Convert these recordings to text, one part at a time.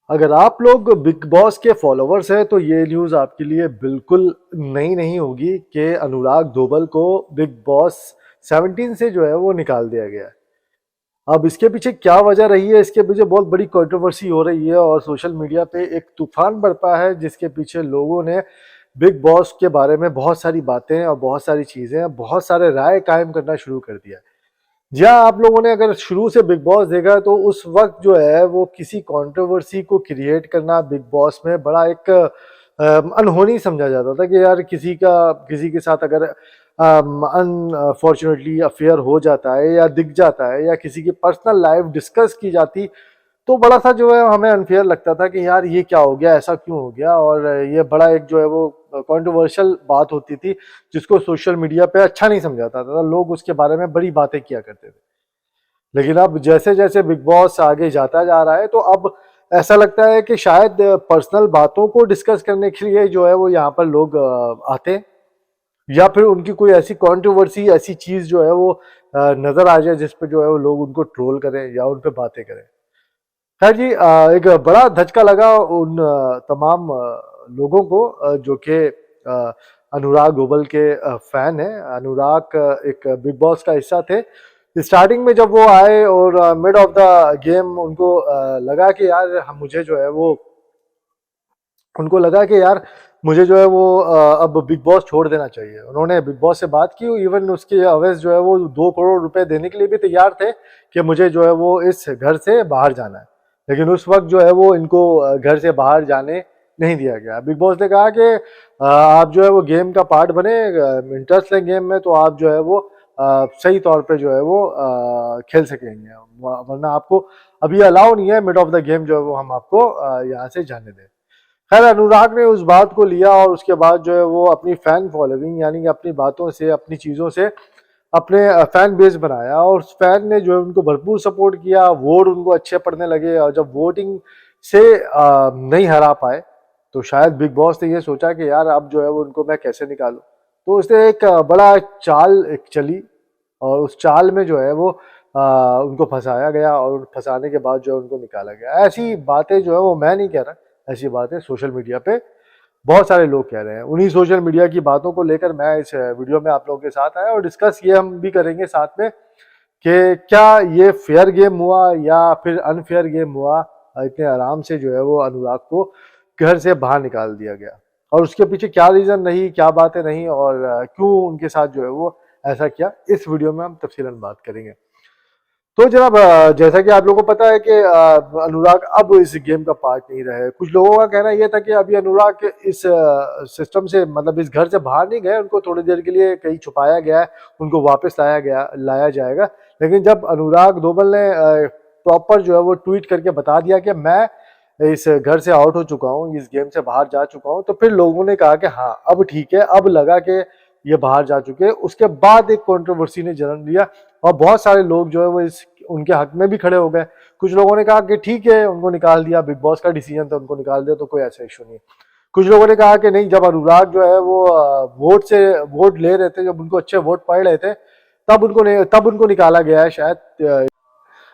अगर आप लोग बिग बॉस के फॉलोवर्स हैं तो ये न्यूज़ आपके लिए बिल्कुल नई नहीं होगी कि अनुराग धोबल को बिग बॉस 17 से जो है वो निकाल दिया गया है। अब इसके पीछे क्या वजह रही है, इसके पीछे बहुत बड़ी कंट्रोवर्सी हो रही है और सोशल मीडिया पे एक तूफान बरपा है जिसके पीछे लोगों ने बिग बॉस के बारे में बहुत सारी बातें और बहुत सारी चीज़ें, बहुत सारे राय कायम करना शुरू कर दिया है। जी हाँ, आप लोगों ने अगर शुरू से बिग बॉस देखा तो उस वक्त जो है वो किसी कंट्रोवर्सी को क्रिएट करना बिग बॉस में बड़ा एक अनहोनी समझा जाता था कि यार किसी के साथ अगर अनफॉर्चुनेटली अफेयर हो जाता है या दिख जाता है या किसी की पर्सनल लाइफ डिस्कस की जाती तो बड़ा सा जो है हमें अनफेयर लगता था कि यार ये क्या हो गया, ऐसा क्यों हो गया। और ये बड़ा एक जो है वो कंट्रोवर्शियल बात होती थी जिसको सोशल मीडिया पे अच्छा नहीं समझाता था, लोग उसके बारे में बड़ी बातें किया करते थे। लेकिन अब जैसे जैसे बिग बॉस आगे जाता जा रहा है तो अब ऐसा लगता है कि शायद पर्सनल बातों को डिस्कस करने के लिए जो है वो यहाँ पर लोग आते हैं, या फिर उनकी कोई ऐसी कंट्रोवर्सी, ऐसी चीज जो है वो नजर आ जाए जिस पे जो है वो लोग उनको ट्रोल करें या उन पे बातें करें। खैर जी, एक बड़ा धचका लगा उन तमाम लोगों को जो कि अनुराग ग्लोबल के फैन है। अनुराग एक बिग बॉस का हिस्सा थे। स्टार्टिंग में जब वो आए और मिड ऑफ द गेम उनको लगा कि यार मुझे जो है वो उनको लगा कि यार मुझे जो है वो अब बिग बॉस छोड़ देना चाहिए। उन्होंने बिग बॉस से बात की, इवन उसके अवैस जो है वो 2 करोड़ रुपए देने के लिए भी तैयार थे कि मुझे जो है वो इस घर से बाहर जाना है। लेकिन उस वक्त जो है वो इनको घर से बाहर जाने नहीं दिया गया। बिग बॉस ने कहा कि आप जो है वो गेम का पार्ट बने, इंटरेस्ट है गेम में तो आप जो है वो सही तौर पे जो है वो खेल सकेंगे, वरना आपको अभी अलाउ नहीं है मिड ऑफ द गेम जो है वो हम आपको यहाँ से जाने दें। खैर अनुराग ने उस बात को लिया और उसके बाद जो है वो अपनी फैन फॉलोइंग यानी कि अपनी बातों से, अपनी चीज़ों से अपने फैन बेस बनाया और उस फैन ने जो है उनको भरपूर सपोर्ट किया, वोट उनको अच्छे पड़ने लगे। और जब वोटिंग से नहीं हरा पाए तो शायद बिग बॉस ने ये सोचा कि यार अब जो है वो उनको मैं कैसे निकालूं। तो उसने एक बड़ा चाल एक चली और उस चाल में जो है वो उनको फंसाया गया और फंसाने के बाद जो है उनको निकाला गया। ऐसी बातें जो है वो मैं नहीं कह रहा, ऐसी बातें सोशल मीडिया पे बहुत सारे लोग कह रहे हैं। उन्हीं सोशल मीडिया की बातों को लेकर मैं इस वीडियो में आप लोगों के साथ आया और डिस्कस ये हम भी करेंगे साथ में कि क्या ये फेयर गेम हुआ या फिर अनफेयर गेम हुआ। इतने आराम से जो है वो अनुराग को घर से बाहर निकाल दिया गया और उसके पीछे क्या रीजन रही, क्या बातें रही और क्यों उनके साथ जो है वो ऐसा किया, इस वीडियो में हम तफसीलन बात करेंगे। तो जनाब, जैसा कि आप लोगों को पता है कि अनुराग अब इस गेम का पार्ट नहीं रहे। कुछ लोगों का कहना यह था कि अभी अनुराग इस सिस्टम से, मतलब इस घर से बाहर नहीं गए, उनको थोड़ी देर के लिए कहीं छुपाया गया है, उनको वापस लाया जाएगा। लेकिन जब अनुराग धोबल ने प्रॉपर जो है वो ट्वीट करके बता दिया कि मैं इस घर से आउट हो चुका हूँ, इस गेम से बाहर जा चुका हूँ, तो फिर लोगों ने कहा कि हाँ अब ठीक है, अब लगा कि ये बाहर जा चुके हैं। उसके बाद एक कंट्रोवर्सी ने जन्म लिया और बहुत सारे लोग जो है वो इस उनके हक में भी खड़े हो गए। कुछ लोगों ने कहा कि ठीक है, उनको निकाल दिया, बिग बॉस का डिसीजन था, उनको निकाल दिया तो कोई ऐसा इशू नहीं। कुछ लोगों ने कहा कि नहीं, जब अनुराग जो है वो वोट ले रहे थे, जब उनको अच्छे वोट पड़ रहे थे, तब उनको निकाला गया है शायद।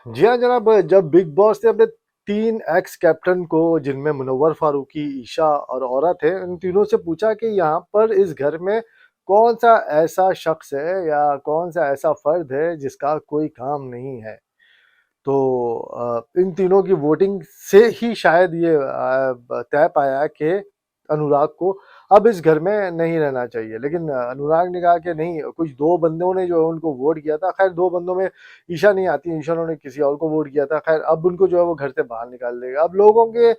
जी हाँ जनाब, जब बिग बॉस ने अपने 3 एक्स कैप्टन को, जिनमें मुनव्वर फारूकी, ईशा और औरत है, इन तीनों से पूछा कि यहाँ पर इस घर में कौन सा ऐसा शख्स है या कौन सा ऐसा फर्द है जिसका कोई काम नहीं है, तो इन तीनों की वोटिंग से ही शायद ये तय पाया कि अनुराग को अब इस घर में नहीं रहना चाहिए। लेकिन अनुराग ने कहा कि नहीं, कुछ 2 बंदों ने जो है उनको वोट किया था। खैर 2 बंदों में ईशा नहीं आती, ईशा ने किसी और को वोट किया था। खैर अब उनको जो है वो घर से बाहर निकाल देगा। अब लोगों के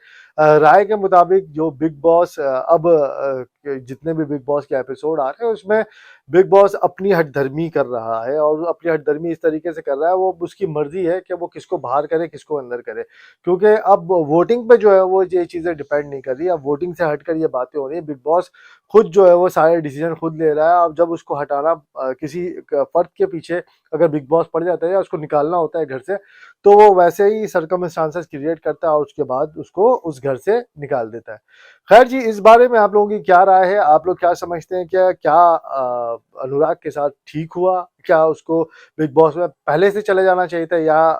राय के मुताबिक जो बिग बॉस अब जितने भी बिग बॉस के एपिसोड आ रहे हैं उसमें बिग बॉस अपनी हठधर्मी कर रहा है और अपनी हठधर्मी इस तरीके से कर रहा है, वो उसकी मर्जी है कि वो किसको बाहर करे, किसको अंदर करे। क्योंकि अब वोटिंग पे जो है वो ये चीजें डिपेंड नहीं कर रही, अब वोटिंग से हटकर ये बातें हो रही है। बिग बॉस खुद जो है वो सारे डिसीजन खुद ले रहा है। अब जब उसको हटाना, किसी फर्द के पीछे अगर बिग बॉस पड़ जाता है या उसको निकालना होता है घर से, तो वो वैसे ही सरकमस्टांसेस क्रिएट करता है और उसके बाद उसको उस घर से निकाल देता है। खैर जी, इस बारे में आप लोगों की क्या राय है? आप लोग क्या समझते हैं? क्या क्या अनुराग के साथ ठीक हुआ? क्या उसको बिग बॉस में पहले से चले जाना चाहिए था या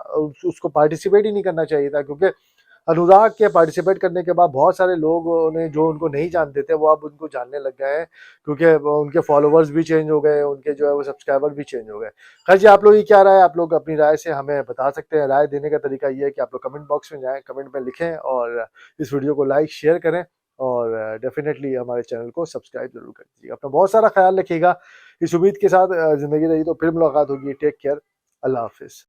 उसको पार्टिसिपेट ही नहीं करना चाहिए था? क्योंकि अनुराग के पार्टिसिपेट करने के बाद बहुत सारे लोग ने जो उनको नहीं जानते थे वो अब उनको जानने लग गए हैं, क्योंकि उनके फॉलोवर्स भी चेंज हो गए, उनके जो है वो सब्सक्राइबर भी चेंज हो गए। खैर जी, आप लोग की क्या राय है? आप लोग अपनी राय से हमें बता सकते हैं। राय देने का तरीका ये है कि आप लोग कमेंट बॉक्स में जाएं, कमेंट में लिखें और इस वीडियो को लाइक शेयर करें और डेफिनेटली हमारे चैनल को सब्सक्राइब जरूर कर दीजिएगा। अपना बहुत सारा ख्याल रखिएगा। इस उम्मीद के साथ जिंदगी रही तो फिर मुलाकात होगी। Take care. अल्लाह हाफिज।